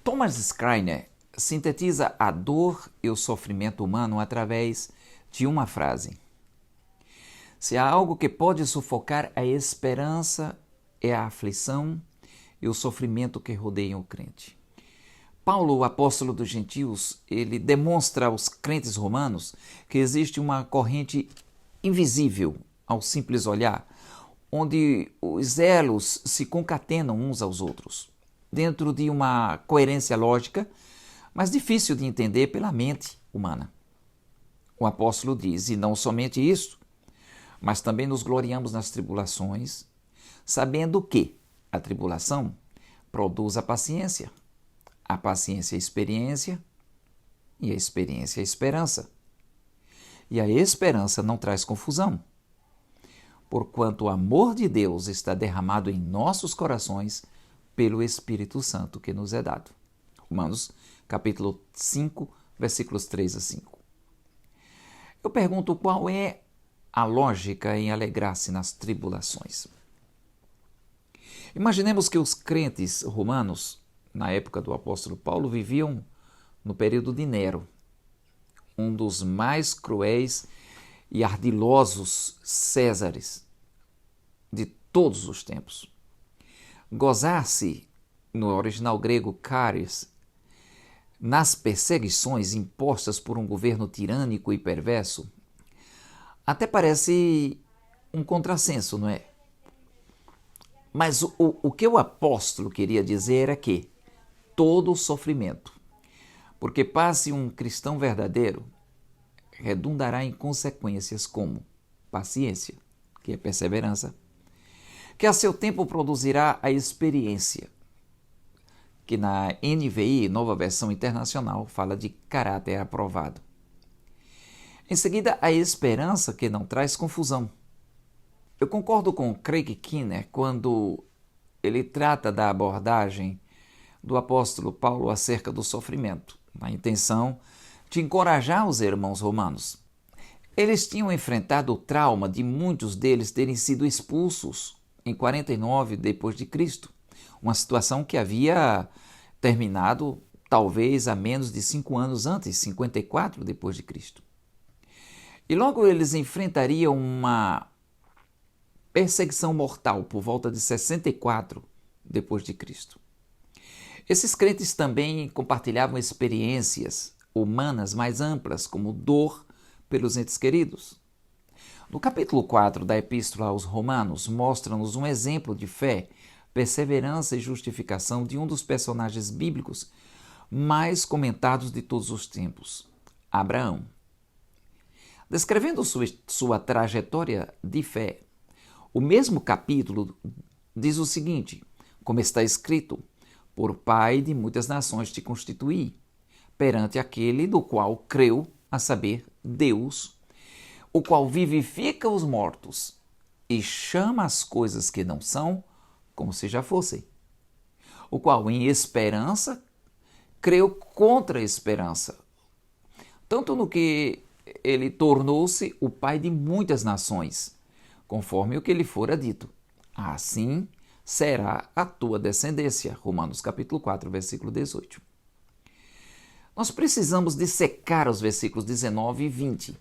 Thomas Schreiner sintetiza a dor e o sofrimento humano através de uma frase: se há algo que pode sufocar a esperança, é a aflição e o sofrimento que rodeiam o crente. Paulo, o apóstolo dos gentios, ele demonstra aos crentes romanos que existe uma corrente invisível ao simples olhar, onde os elos se concatenam uns aos outros, dentro de uma coerência lógica, mas difícil de entender pela mente humana. O apóstolo diz, e não somente isso, mas também nos gloriamos nas tribulações, sabendo que a tribulação produz a paciência a experiência, e a experiência a esperança. E a esperança não traz confusão, porquanto o amor de Deus está derramado em nossos corações pelo Espírito Santo que nos é dado. Romanos, capítulo 5, versículos 3 a 5. Eu pergunto, qual é a lógica em alegrar-se nas tribulações? Imaginemos que os crentes romanos, na época do apóstolo Paulo, viviam no período de Nero, um dos mais cruéis e ardilosos Césares de todos os tempos. Gozar-se, no original grego caris, nas perseguições impostas por um governo tirânico e perverso, até parece um contrassenso, não é? Mas o que o apóstolo queria dizer é que todo sofrimento, porque passe um cristão verdadeiro, redundará em consequências como paciência, que é perseverança, que a seu tempo produzirá a experiência, que na NVI, Nova Versão Internacional, fala de caráter aprovado. Em seguida, a esperança, que não traz confusão. Eu concordo com Craig Keener quando ele trata da abordagem do apóstolo Paulo acerca do sofrimento, na intenção de encorajar os irmãos romanos. Eles tinham enfrentado o trauma de muitos deles terem sido expulsos em 49 depois de Cristo, uma situação que havia terminado talvez há menos de 5 anos antes, 54 depois de Cristo. E logo eles enfrentariam uma perseguição mortal por volta de 64 depois de Cristo. Esses crentes também compartilhavam experiências humanas mais amplas, como dor pelos entes queridos. No capítulo 4 da Epístola aos Romanos, mostra-nos um exemplo de fé, perseverança e justificação de um dos personagens bíblicos mais comentados de todos os tempos, Abraão. Descrevendo sua trajetória de fé, o mesmo capítulo diz o seguinte, como está escrito, por pai de muitas nações te constituí, perante aquele do qual creu, a saber, Deus, o qual vivifica os mortos e chama as coisas que não são como se já fossem, o qual em esperança creu contra a esperança, tanto no que ele tornou-se o pai de muitas nações, conforme o que lhe fora dito. Assim será a tua descendência. Romanos capítulo 4, versículo 18. Nós precisamos dissecar os versículos 19 e 20,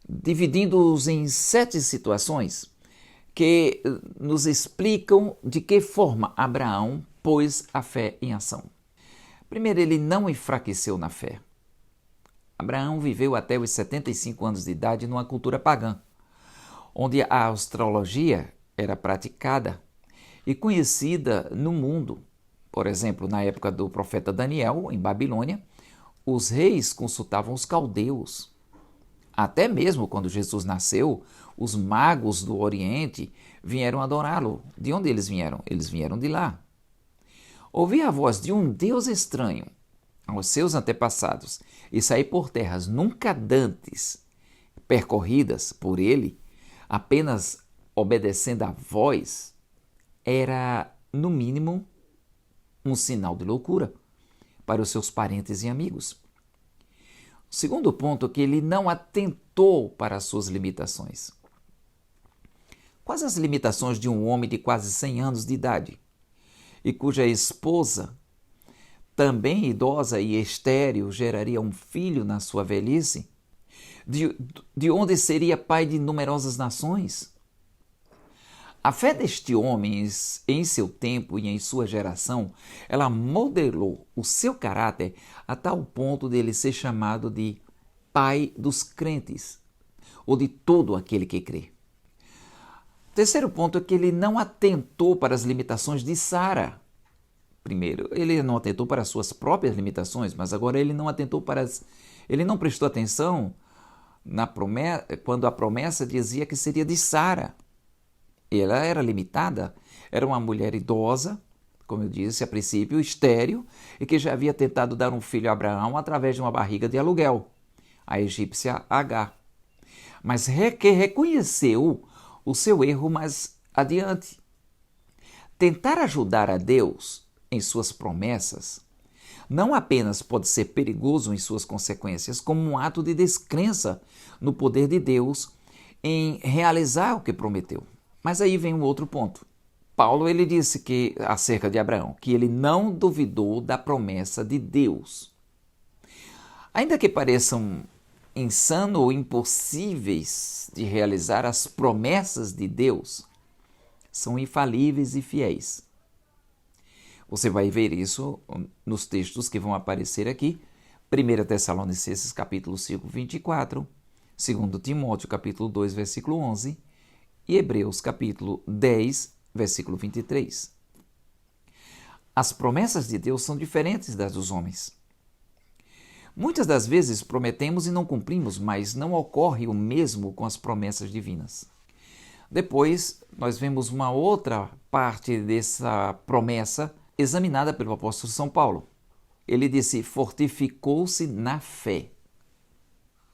dividindo-os em 7 situações que nos explicam de que forma Abraão pôs a fé em ação. Primeiro, ele não enfraqueceu na fé. Abraão viveu até os 75 anos de idade numa cultura pagã, onde a astrologia era praticada e conhecida no mundo. Por exemplo, na época do profeta Daniel, em Babilônia, os reis consultavam os caldeus. Até mesmo quando Jesus nasceu, os magos do Oriente vieram adorá-lo. De onde eles vieram? Eles vieram de lá. Ouvir a voz de um Deus estranho aos seus antepassados e sair por terras nunca dantes percorridas por ele, apenas obedecendo à voz, era, no mínimo, um sinal de loucura para os seus parentes e amigos. O segundo ponto é que ele não atentou para as suas limitações. Quais as limitações de um homem de quase 100 anos de idade e cuja esposa também idosa e estéril, geraria um filho na sua velhice? De onde seria pai de numerosas nações? A fé deste homem em seu tempo e em sua geração, ela modelou o seu caráter a tal ponto de ele ser chamado de pai dos crentes, ou de todo aquele que crê. O terceiro ponto é que ele não atentou para as limitações de Sara. Primeiro, ele não atentou para as suas próprias limitações, mas agora ele não atentou para ele não prestou atenção quando a promessa dizia que seria de Sara. Ela era limitada, era uma mulher idosa, como eu disse a princípio, estéril, e que já havia tentado dar um filho a Abraão através de uma barriga de aluguel, a egípcia Agar. Mas que reconheceu o seu erro mais adiante. Tentar ajudar a Deus em suas promessas não apenas pode ser perigoso em suas consequências, como um ato de descrença no poder de Deus em realizar o que prometeu. Mas aí vem um outro ponto. Paulo ele disse que acerca de Abraão, que ele não duvidou da promessa de Deus. Ainda que pareçam insano ou impossíveis de realizar, as promessas de Deus são infalíveis e fiéis. Você vai ver isso nos textos que vão aparecer aqui. 1 Tessalonicenses capítulo 5, 24, 2 Timóteo capítulo 2, versículo 11 e Hebreus capítulo 10, versículo 23. As promessas de Deus são diferentes das dos homens. Muitas das vezes prometemos e não cumprimos, mas não ocorre o mesmo com as promessas divinas. Depois, nós vemos uma outra parte dessa promessa examinada pelo apóstolo São Paulo. Ele disse: fortificou-se na fé,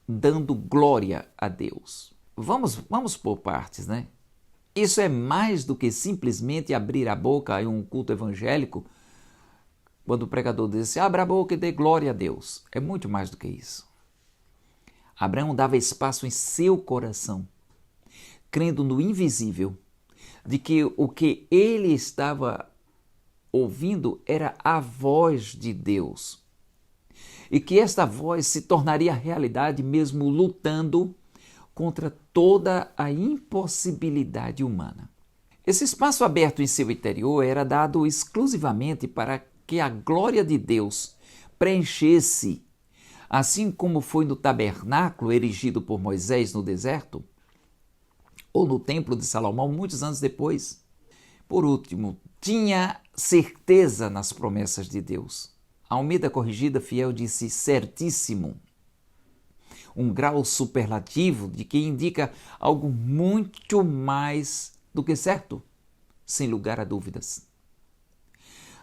dando glória a Deus. Vamos por partes, né? Isso é mais do que simplesmente abrir a boca em um culto evangélico, quando o pregador disse: abra a boca e dê glória a Deus. É muito mais do que isso. Abraão dava espaço em seu coração, crendo no invisível, de que o que ele estava ouvindo era a voz de Deus, e que esta voz se tornaria realidade mesmo lutando contra toda a impossibilidade humana. Esse espaço aberto em seu interior era dado exclusivamente para que a glória de Deus preenchesse, assim como foi no tabernáculo erigido por Moisés no deserto, ou no templo de Salomão muitos anos depois. Por último, tinha certeza nas promessas de Deus. A Almeida Corrigida Fiel disse certíssimo, um grau superlativo de que indica algo muito mais do que certo, sem lugar a dúvidas.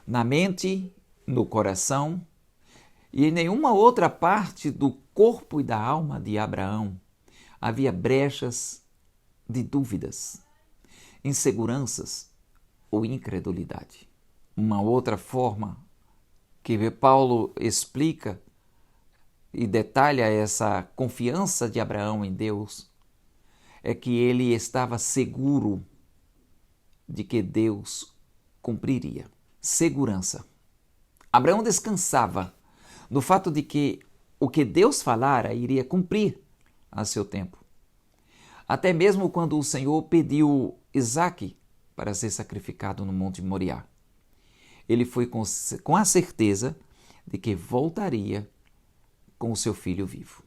Na mente, no coração e em nenhuma outra parte do corpo e da alma de Abraão havia brechas de dúvidas, inseguranças ou incredulidade. Uma outra forma que Paulo explica e detalha essa confiança de Abraão em Deus é que ele estava seguro de que Deus cumpriria. Segurança. Abraão descansava no fato de que o que Deus falara iria cumprir a seu tempo. Até mesmo quando o Senhor pediu Isaque para ser sacrificado no Monte Moriá. Ele foi com a certeza de que voltaria com o seu filho vivo.